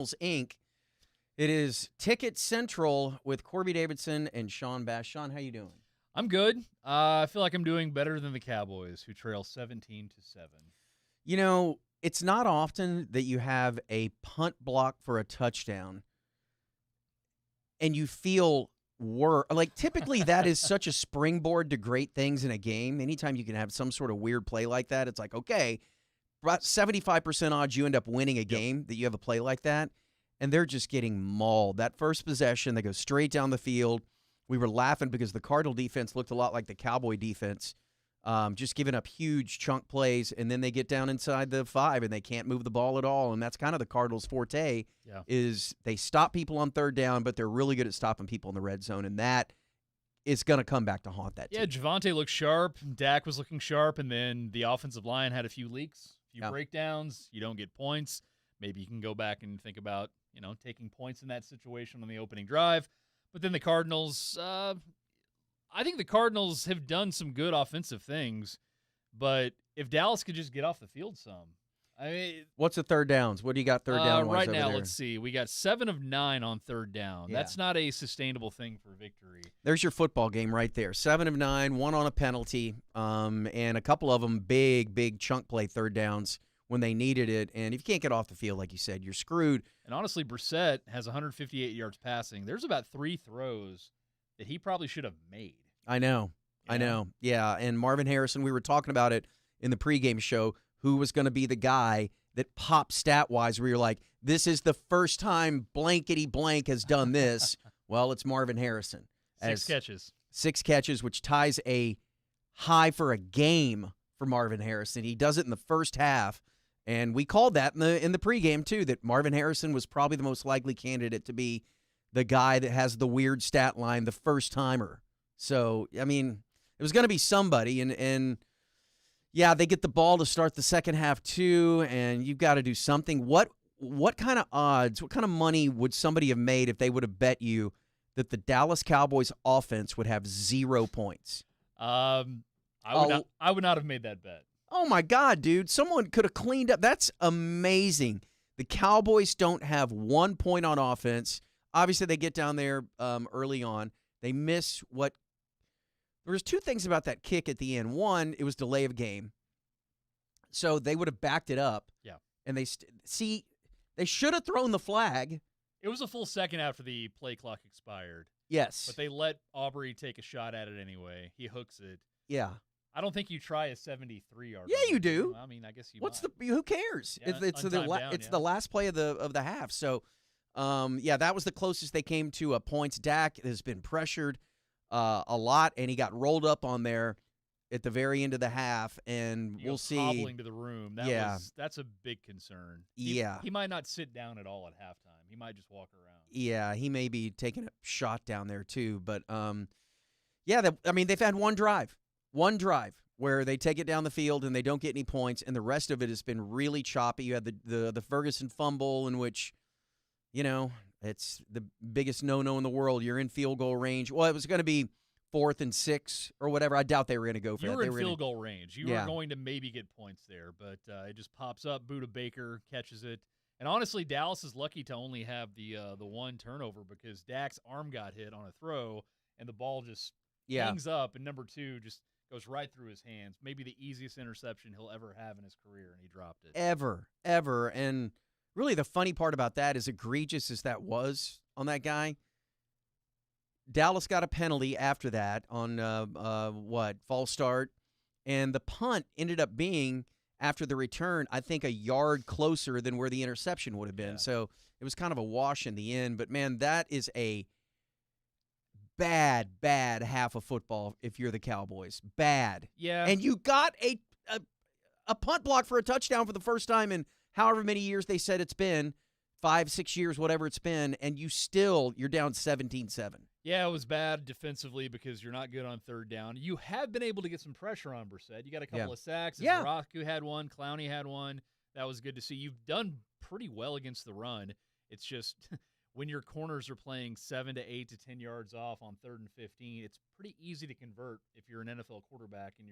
Inc. It is Ticket Central with Corby Davidson and Sean Bass. Sean, how you doing? I'm good. I feel like I'm doing better than the Cowboys, who trail 17-7. You know, it's not often that you have a punt block for a touchdown and you feel like typically that is such a springboard to great things in a game. Anytime you can have some sort of weird play like that, it's like, okay, about 75% odds you end up winning a game that you have a play like that. And they're just getting mauled. That first possession, they go straight down the field. We were laughing because the Cardinal defense looked a lot like the Cowboy defense, just giving up huge chunk plays, and then they get down inside the 5 and they can't move the ball at all. And that's kind of the Cardinals' forte is they stop people on third down, but they're really good at stopping people in the red zone, and that is going to come back to haunt that team. Yeah, Javonte looked sharp. Dak was looking sharp, and then the offensive line had a few leaks, a few breakdowns. You don't get points. Maybe you can go back and think about taking points in that situation on the opening drive. But then the Cardinals, I think the Cardinals have done some good offensive things, but if Dallas could just get off the field some. I mean, what's the third downs? What do you got third down right now? there? Let's see. We got 7 of 9 on third down. That's not a sustainable thing for victory. There's your football game right there. 7 of 9, 1 on a penalty, and a couple of them big chunk play third downs when they needed it. And if you can't get off the field, like you said, you're screwed. And honestly, Brissett has 158 yards passing. There's about 3 throws that he probably should have made. I know. Yeah, and Marvin Harrison, we were talking about it in the pregame show, who was going to be the guy that popped stat-wise where you're like, this is the first time blankety blank has done this. Well, it's Marvin Harrison. 6 catches. 6 catches, which ties a high for a game for Marvin Harrison. He does it in the first half. And we called that in the pregame, too, that Marvin Harrison was probably the most likely candidate to be the guy that has the weird stat line, the first-timer. So, I mean, it was going to be somebody. And yeah, they get the ball to start the second half, too, and you've got to do something. What kind of odds, what kind of money would somebody have made if they would have bet you that the Dallas Cowboys offense would have 0 points? I would not have made that bet. Oh, my God, dude. Someone could have cleaned up. That's amazing. The Cowboys don't have 1 point on offense. Obviously, they get down there early on. They miss what – there was 2 things about that kick at the end. One, it was delay of game. So they would have backed it up. Yeah. And they should have thrown the flag. It was a full second after the play clock expired. Yes. But they let Aubrey take a shot at it anyway. He hooks it. Yeah. I don't think you try a 73-yard. Yeah, you do. I mean, I guess you. Who cares? Yeah, it's the last play of the half. So, that was the closest they came to points. Dak has been pressured a lot, and he got rolled up on there at the very end of the half, and we'll see. Hobbling to the room. That's a big concern. He might not sit down at all at halftime. He might just walk around. Yeah, he may be taking a shot down there too. But they've had one drive where they take it down the field and they don't get any points, and the rest of it has been really choppy. You had the Ferguson fumble in which, it's the biggest no-no in the world. You're in field goal range. Well, it was going to be 4th and 6 or whatever. I doubt they were going to go for that. You were in field goal range. You were going to maybe get points there, but it just pops up. Buda Baker catches it. And honestly, Dallas is lucky to only have the 1 turnover because Dak's arm got hit on a throw, and the ball just hangs up, and number 2 just goes right through his hands. Maybe the easiest interception he'll ever have in his career, and he dropped it. Ever. And really the funny part about that, as egregious as that was on that guy, Dallas got a penalty after that on, false start, and the punt ended up being, after the return, I think a yard closer than where the interception would have been. Yeah. So it was kind of a wash in the end. But, man, that is a bad half of football if you're the Cowboys. Bad. Yeah. And you got a punt block for a touchdown for the first time in however many years they said it's been, 5, 6 years, whatever it's been, and you're down 17-7. Yeah, it was bad defensively because you're not good on third down. You have been able to get some pressure on Brissett. You got a couple of sacks. Zaraku had one. Clowney had one. That was good to see. You've done pretty well against the run. It's just when your corners are playing 7 to 8 to 10 yards off on 3rd and 15, it's pretty easy to convert if you're an NFL quarterback and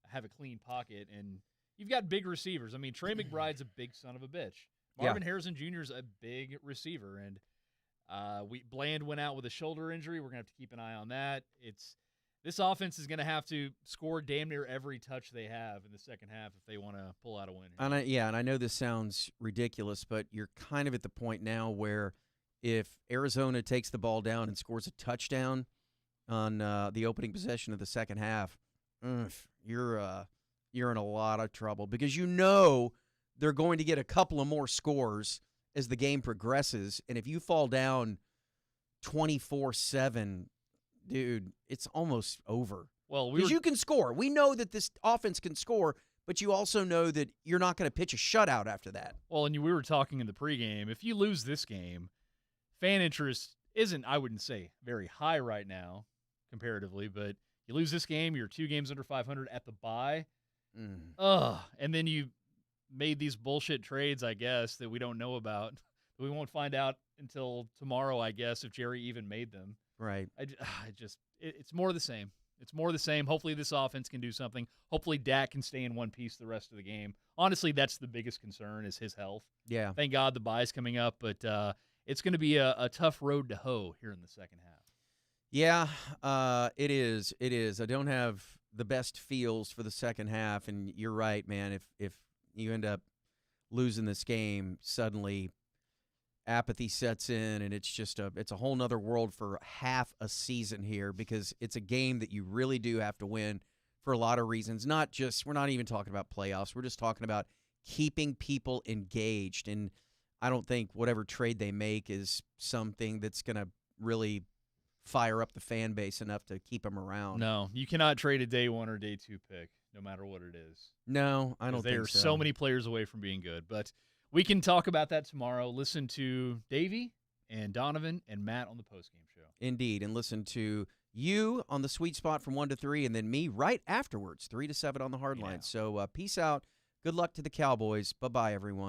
have a clean pocket. And you've got big receivers. I mean, Trey McBride's a big son of a bitch. Marvin Harrison Jr. is a big receiver, and Bland went out with a shoulder injury. We're going to have to keep an eye on that. This offense is going to have to score damn near every touch they have in the second half if they want to pull out a win. And I know this sounds ridiculous, but you're kind of at the point now where if Arizona takes the ball down and scores a touchdown on the opening possession of the second half, you're in a lot of trouble because you know they're going to get a couple of more scores as the game progresses, and if you fall down 24-7, dude, it's almost over. Well, because you can score. We know that this offense can score, but you also know that you're not going to pitch a shutout after that. Well, and we were talking in the pregame, if you lose this game, fan interest isn't, I wouldn't say, very high right now comparatively, but you lose this game, you're 2 games under 500 at the bye. And then you made these bullshit trades, I guess, that we don't know about. We won't find out until tomorrow, I guess, if Jerry even made them. Right. It's more of the same. It's more of the same. Hopefully this offense can do something. Hopefully Dak can stay in one piece the rest of the game. Honestly, that's the biggest concern is his health. Yeah. Thank God the bye's coming up, but it's going to be a tough road to hoe here in the second half. Yeah, it is. It is. I don't have the best feels for the second half, and you're right, man. If you end up losing this game, suddenly apathy sets in, and it's a whole nother world for half a season here because it's a game that you really do have to win for a lot of reasons. We're not even talking about playoffs. We're just talking about keeping people engaged, and I don't think whatever trade they make is something that's going to really fire up the fan base enough to keep them around. No, you cannot trade a day 1 or day 2 pick, no matter what it is. No, I don't think so. They are so many players away from being good. But we can talk about that tomorrow. Listen to Davey and Donovan and Matt on the postgame show. Indeed, and listen to you on the sweet spot from 1 to 3, and then me right afterwards, 3 to 7 on the hard line. So peace out. Good luck to the Cowboys. Bye-bye, everyone.